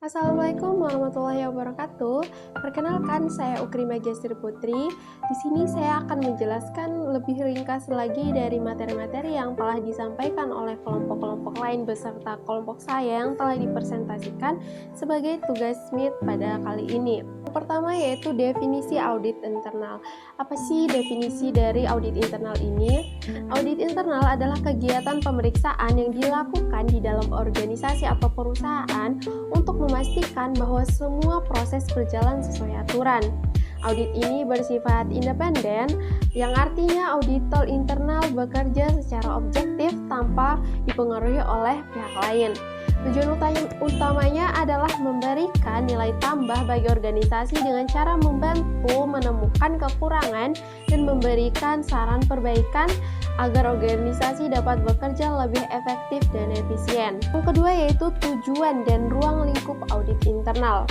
Assalamualaikum warahmatullahi wabarakatuh. Perkenalkan, saya Ukri Majestri Putri. Di sini saya akan menjelaskan lebih ringkas lagi dari materi-materi yang telah disampaikan oleh kelompok-kelompok lain beserta kelompok saya yang telah dipresentasikan sebagai tugas MIT pada kali ini. Yang pertama yaitu definisi audit internal. Apa sih definisi dari audit internal ini? Audit internal adalah kegiatan pemeriksaan yang dilakukan di dalam organisasi atau perusahaan untuk memastikan bahwa semua proses berjalan sesuai aturan. Audit ini bersifat independen, yang artinya auditor internal bekerja secara objektif tanpa dipengaruhi oleh pihak lain. Tujuan utamanya adalah memberikan nilai tambah bagi organisasi dengan cara membantu menemukan kekurangan dan memberikan saran perbaikan agar organisasi dapat bekerja lebih efektif dan efisien. Yang kedua yaitu tujuan dan ruang lingkup audit internal.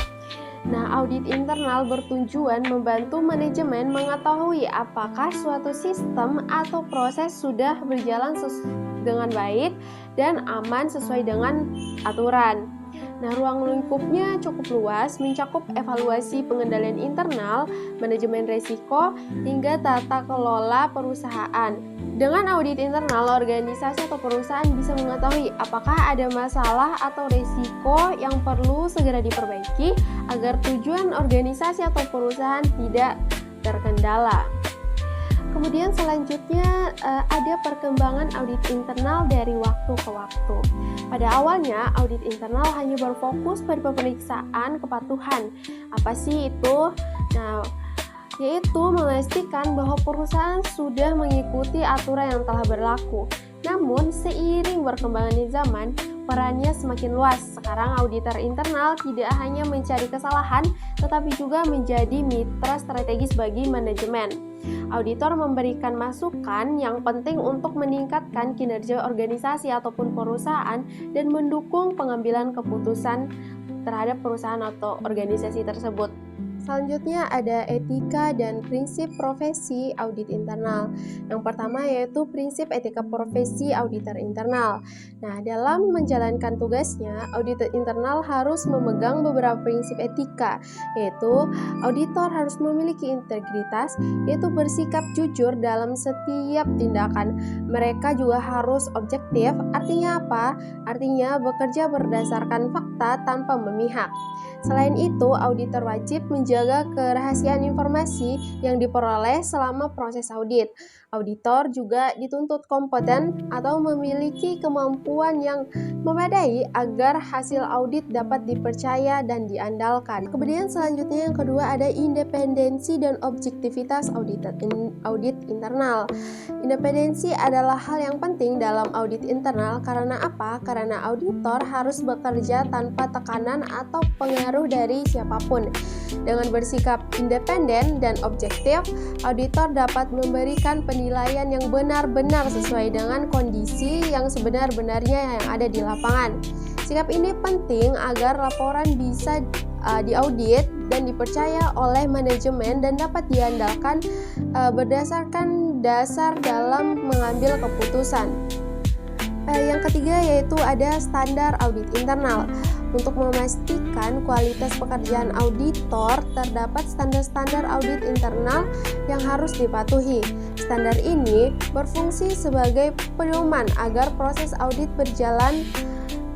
Nah, audit internal bertujuan membantu manajemen mengetahui apakah suatu sistem atau proses sudah berjalan dengan baik dan aman sesuai dengan aturan. Nah, ruang lingkupnya cukup luas, mencakup evaluasi pengendalian internal, manajemen risiko, hingga tata kelola perusahaan. Dengan audit internal, organisasi atau perusahaan bisa mengetahui apakah ada masalah atau risiko yang perlu segera diperbaiki agar tujuan organisasi atau perusahaan tidak terkendala. Kemudian selanjutnya ada perkembangan audit internal dari waktu ke waktu. Pada awalnya, audit internal hanya berfokus pada pemeriksaan kepatuhan. Apa sih itu? Nah, yaitu memastikan bahwa perusahaan sudah mengikuti aturan yang telah berlaku. Namun, seiring berkembangan zaman, perannya semakin luas. Sekarang auditor internal tidak hanya mencari kesalahan, tetapi juga menjadi mitra strategis bagi manajemen. Auditor memberikan masukan yang penting untuk meningkatkan kinerja organisasi ataupun perusahaan dan mendukung pengambilan keputusan terhadap perusahaan atau organisasi tersebut. Selanjutnya ada etika dan prinsip profesi audit internal. Yang pertama yaitu prinsip etika profesi auditor internal. Nah, dalam menjalankan tugasnya, auditor internal harus memegang beberapa prinsip etika, yaitu auditor harus memiliki integritas, yaitu bersikap jujur dalam setiap tindakan. Mereka juga harus objektif, artinya apa? Artinya bekerja berdasarkan fakta tanpa memihak. Selain itu, auditor wajib menjaga kerahasiaan informasi yang diperoleh selama proses audit. Auditor juga dituntut kompeten atau memiliki kemampuan yang memadai agar hasil audit dapat dipercaya dan diandalkan. Kemudian selanjutnya yang kedua ada independensi dan objektivitas audit internal. Independensi adalah hal yang penting dalam audit internal karena apa? Karena auditor harus bekerja tanpa tekanan atau pengaruh dari siapapun. Dengan bersikap independen dan objektif, auditor dapat memberikan penilaian yang benar-benar sesuai dengan kondisi yang sebenar-benarnya yang ada di lapangan. Sikap ini penting agar laporan bisa diaudit dan dipercaya oleh manajemen dan dapat diandalkan berdasarkan dasar dalam mengambil keputusan. Yang ketiga yaitu ada standar audit internal. Untuk memastikan kualitas pekerjaan auditor, terdapat standar-standar audit internal yang harus dipatuhi. Standar ini berfungsi sebagai pedoman agar proses audit berjalan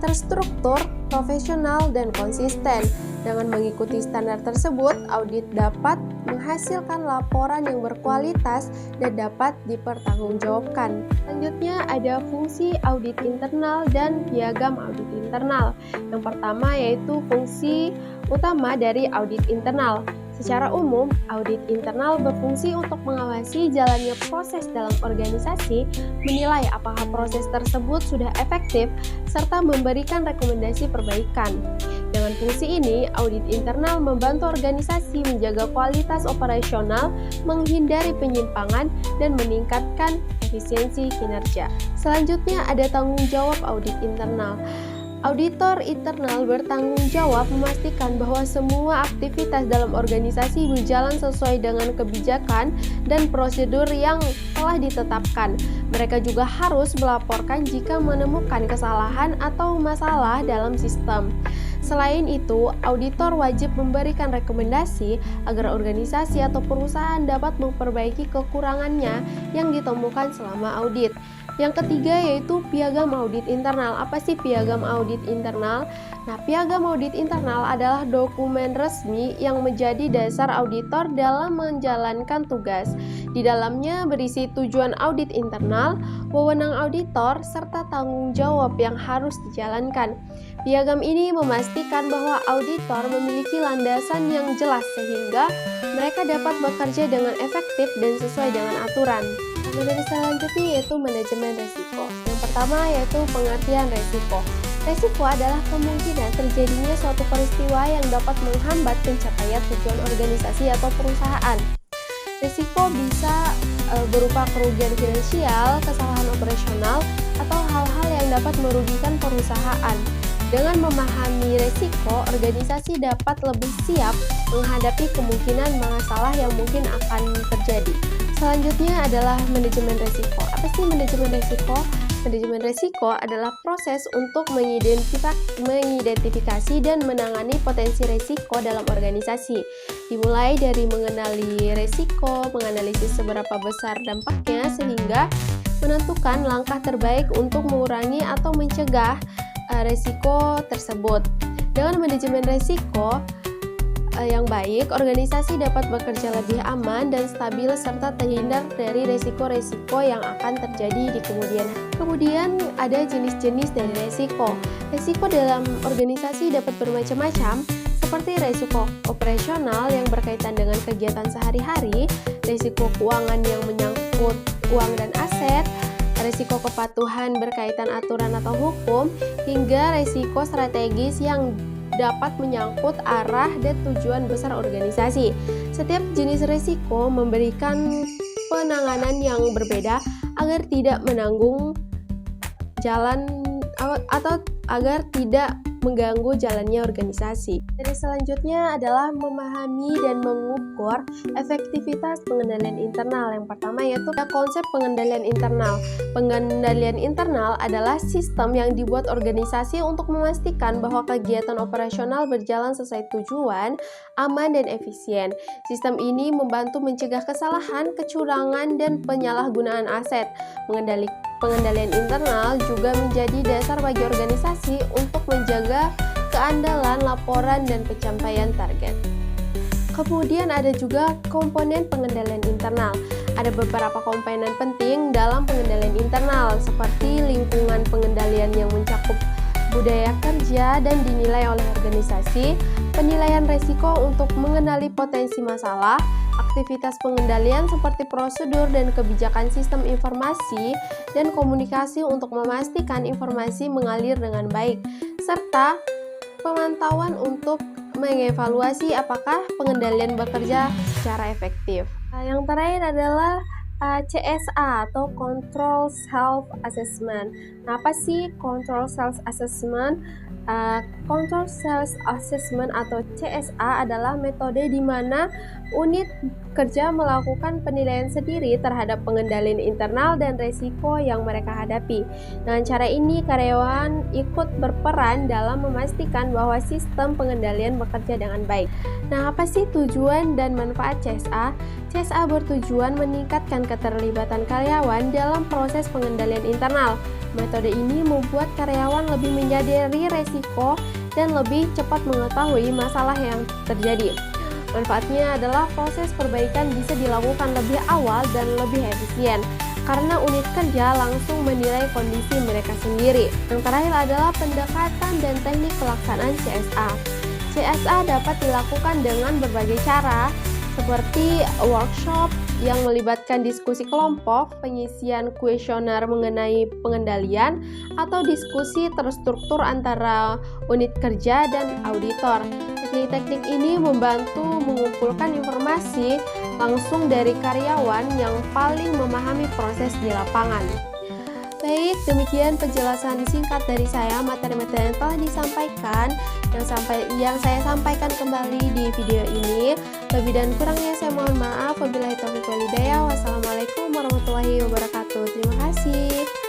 terstruktur, profesional, dan konsisten. Dengan mengikuti standar tersebut, audit dapat menghasilkan laporan yang berkualitas dan dapat dipertanggungjawabkan. Selanjutnya ada fungsi audit internal dan piagam audit internal. Yang pertama yaitu fungsi utama dari audit internal. Secara umum, audit internal berfungsi untuk mengawasi jalannya proses dalam organisasi, menilai apakah proses tersebut sudah efektif, serta memberikan rekomendasi perbaikan. Dengan fungsi ini, audit internal membantu organisasi menjaga kualitas operasional, menghindari penyimpangan, dan meningkatkan efisiensi kinerja. Selanjutnya ada tanggung jawab audit internal. Auditor internal bertanggung jawab memastikan bahwa semua aktivitas dalam organisasi berjalan sesuai dengan kebijakan dan prosedur yang telah ditetapkan. Mereka juga harus melaporkan jika menemukan kesalahan atau masalah dalam sistem. Selain itu, auditor wajib memberikan rekomendasi agar organisasi atau perusahaan dapat memperbaiki kekurangannya yang ditemukan selama audit. Yang ketiga yaitu piagam audit internal. Apa sih piagam audit internal? Nah, piagam audit internal adalah dokumen resmi yang menjadi dasar auditor dalam menjalankan tugas. Di dalamnya berisi tujuan audit internal, wewenang auditor, serta tanggung jawab yang harus dijalankan. Piagam ini memastikan bahwa auditor memiliki landasan yang jelas sehingga mereka dapat bekerja dengan efektif dan sesuai dengan aturan. Materi selanjutnya yaitu manajemen resiko. Yang pertama yaitu pengertian resiko. Resiko adalah kemungkinan terjadinya suatu peristiwa yang dapat menghambat pencapaian tujuan organisasi atau perusahaan. Risiko bisa berupa kerugian finansial, kesalahan operasional, atau hal-hal yang dapat merugikan perusahaan. Dengan memahami risiko, organisasi dapat lebih siap menghadapi kemungkinan masalah yang mungkin akan terjadi. Selanjutnya adalah manajemen risiko. Apa sih manajemen risiko? Manajemen risiko adalah proses untuk mengidentifikasi dan menangani potensi risiko dalam organisasi. Dimulai dari mengenali risiko, menganalisis seberapa besar dampaknya, sehingga menentukan langkah terbaik untuk mengurangi atau mencegah risiko tersebut. Dengan manajemen risiko yang baik, organisasi dapat bekerja lebih aman dan stabil serta terhindar dari risiko-risiko yang akan terjadi di kemudian hari. Kemudian ada jenis-jenis dari risiko. Risiko dalam organisasi dapat bermacam-macam, seperti risiko operasional yang berkaitan dengan kegiatan sehari-hari, risiko keuangan yang menyangkut uang dan aset, risiko kepatuhan berkaitan aturan atau hukum, hingga risiko strategis yang dapat menyangkut arah dan tujuan besar organisasi. Setiap jenis risiko memberikan penanganan yang berbeda agar tidak menanggung jalan atau agar tidak mengganggu jalannya organisasi. Jadi selanjutnya adalah memahami dan mengukur efektivitas pengendalian internal. Yang pertama yaitu konsep pengendalian internal. Pengendalian internal adalah sistem yang dibuat organisasi untuk memastikan bahwa kegiatan operasional berjalan sesuai tujuan, aman dan efisien. Sistem ini membantu mencegah kesalahan, kecurangan dan penyalahgunaan aset. Pengendalian internal juga menjadi dasar bagi organisasi untuk menjaga keandalan laporan dan pencapaian target. Kemudian ada juga komponen pengendalian internal. Ada beberapa komponen penting dalam pengendalian internal, seperti lingkungan pengendalian yang mencakup budaya kerja dan dinilai oleh organisasi, penilaian risiko untuk mengenali potensi masalah, aktivitas pengendalian seperti prosedur dan kebijakan sistem informasi, dan komunikasi untuk memastikan informasi mengalir dengan baik, serta pemantauan untuk mengevaluasi apakah pengendalian bekerja secara efektif. Yang terakhir adalah CSA atau Control Self Assessment. Nah, apa sih Control Self Assessment? Control Self Assessment atau CSA adalah metode di mana unit kerja melakukan penilaian sendiri terhadap pengendalian internal dan risiko yang mereka hadapi. Dengan cara ini, karyawan ikut berperan dalam memastikan bahwa sistem pengendalian bekerja dengan baik. Nah, apa sih tujuan dan manfaat CSA? CSA bertujuan meningkatkan keterlibatan karyawan dalam proses pengendalian internal. Metode ini membuat karyawan lebih menyadari risiko dan lebih cepat mengetahui masalah yang terjadi. Manfaatnya adalah proses perbaikan bisa dilakukan lebih awal dan lebih efisien karena unit kerja langsung menilai kondisi mereka sendiri. Yang terakhir adalah pendekatan dan teknik pelaksanaan CSA. CSA dapat dilakukan dengan berbagai cara, seperti workshop yang melibatkan diskusi kelompok, pengisian kuesioner mengenai pengendalian, atau diskusi terstruktur antara unit kerja dan auditor. Teknik-teknik ini membantu mengumpulkan informasi langsung dari karyawan yang paling memahami proses di lapangan. Baik, demikian penjelasan singkat dari saya, materi-materi yang telah disampaikan, yang saya sampaikan kembali di video ini. Lebih dan kurangnya saya mohon maaf. Wabillahi taufiq wal hidayah. Wassalamualaikum warahmatullahi wabarakatuh. Terima kasih.